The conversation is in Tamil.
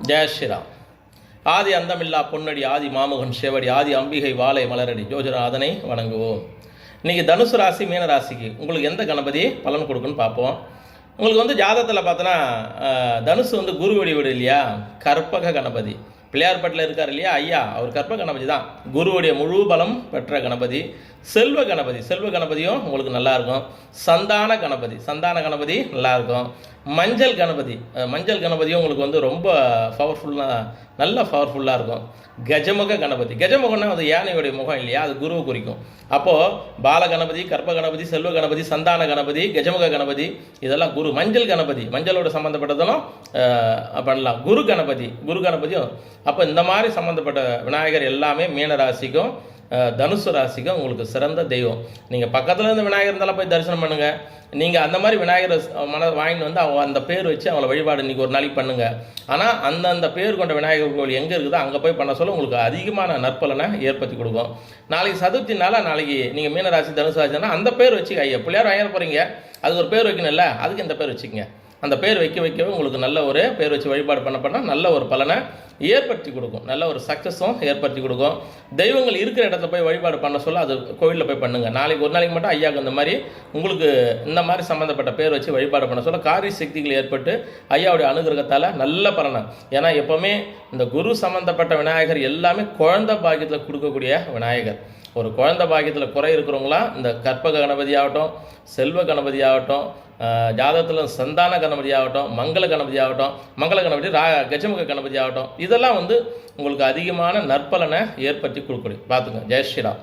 ஜெய் ஸ்ரீராம். ஆதி அந்தமில்லா பொன்னடி ஆதி மாமுகன் சேவடி ஆதி அம்பிகை வாழை மலரடி ஜோதிநாதனை வணங்குவோம். இன்றைக்கி தனுசு ராசி மீன ராசிக்கு உங்களுக்கு எந்த கணபதி பலன் கொடுக்குன்னு பார்ப்போம். உங்களுக்கு ஜாதகத்தில் பார்த்தோன்னா தனுசு குரு வடிவீடு இல்லையா, கற்பக கணபதி. பிள்ளையார்பட்டில் இருக்கார் இல்லையா ஐயா, அவர் கற்பக கணபதி தான். குருவுடைய முழு பலம் பெற்ற கணபதி. செல்வ கணபதி, செல்வ கணபதியும் உங்களுக்கு நல்லாயிருக்கும். சந்தான கணபதி நல்லாயிருக்கும். மஞ்சள் கணபதியும் உங்களுக்கு ரொம்ப நல்ல பவர்ஃபுல்லாக இருக்கும். கஜமுக கணபதினா அது யானையுடைய முகம் இல்லையா, அது குருவை குறிக்கும். அப்போது பால கணபதி, கற்ப கணபதி, செல்வ கணபதி, சந்தான கணபதி, கஜமுக கணபதி இதெல்லாம் குரு. மஞ்சளோட சம்மந்தப்பட்டதெல்லாம் பண்ணலாம். குரு கணபதியும். அப்போ இந்த மாதிரி சம்மந்தப்பட்ட விநாயகர் எல்லாமே மீன ராசிக்கும் தனுசு ராசிக்கும் உங்களுக்கு சிறந்த தெய்வம். நீங்கள் பக்கத்தில் இருந்து விநாயகர் இருந்தாலும் போய் தரிசனம் பண்ணுங்கள். நீங்கள் அந்த மாதிரி விநாயகர் வாங்கிட்டு அவங்க அந்த பேர் வச்சு அவங்கள வழிபாடு இன்றைக்கி ஒரு நாளைக்கு பண்ணுங்கள். ஆனால் அந்தந்த பேர் கொண்ட விநாயகர் கோவில் எங்கே இருக்குதோ அங்கே போய் பண்ண சொல்ல உங்களுக்கு அதிகமான நற்பலனை ஏற்படுத்தி கொடுக்கும். நாளைக்கு சதுர்த்தினால நாளைக்கு நீங்கள் மீன ராசி தனுசு ராசினா அந்த பேர் வச்சு ஐயா பிள்ளையார் வாங்க போகிறீங்க, அதுக்கு ஒரு பேர் வைக்கணும்ல, அதுக்கு இந்த பேர் வச்சுக்கோங்க. அந்த பேர் வைக்கவே உங்களுக்கு நல்ல ஒரு பேர் வச்சு வழிபாடு பண்ண நல்ல ஒரு பலனை ஏற்படுத்தி கொடுக்கும். நல்ல ஒரு சக்ஸஸும் ஏற்படுத்தி கொடுக்கும். தெய்வங்கள் இருக்கிற இடத்துல போய் வழிபாடு பண்ண சொல்ல அது கோவிலில் போய் பண்ணுங்கள். நாளைக்கு ஒரு நாளைக்கு மட்டும் ஐயாவுக்கு இந்த மாதிரி உங்களுக்கு இந்த மாதிரி சம்மந்தப்பட்ட பேர் வச்சு வழிபாடு பண்ண சொல்ல காரிய சக்திகள் ஏற்பட்டு ஐயாவுடைய அனுகிரகத்தால் நல்ல பலனை. ஏன்னா எப்போவுமே இந்த குரு சம்மந்தப்பட்ட விநாயகர் எல்லாமே குழந்தை பாக்கியத்தில் கொடுக்கக்கூடிய விநாயகர். ஒரு குழந்தை பாக்கியத்தில் குறை இருக்கிறவங்களாம் இந்த கற்பக கணபதி ஆகட்டும், செல்வ கணபதி ஆகட்டும், ஜாதகத்தில் சந்தான கணபதி ஆகட்டும், மங்கள கணபதி கஜமுக கணபதி ஆகட்டும், இதெல்லாம் உங்களுக்கு அதிகமான நற்பலனை ஏற்படுத்தி கொடுக்கணும். பார்த்துங்க. ஜெய் ஸ்ரீராம்.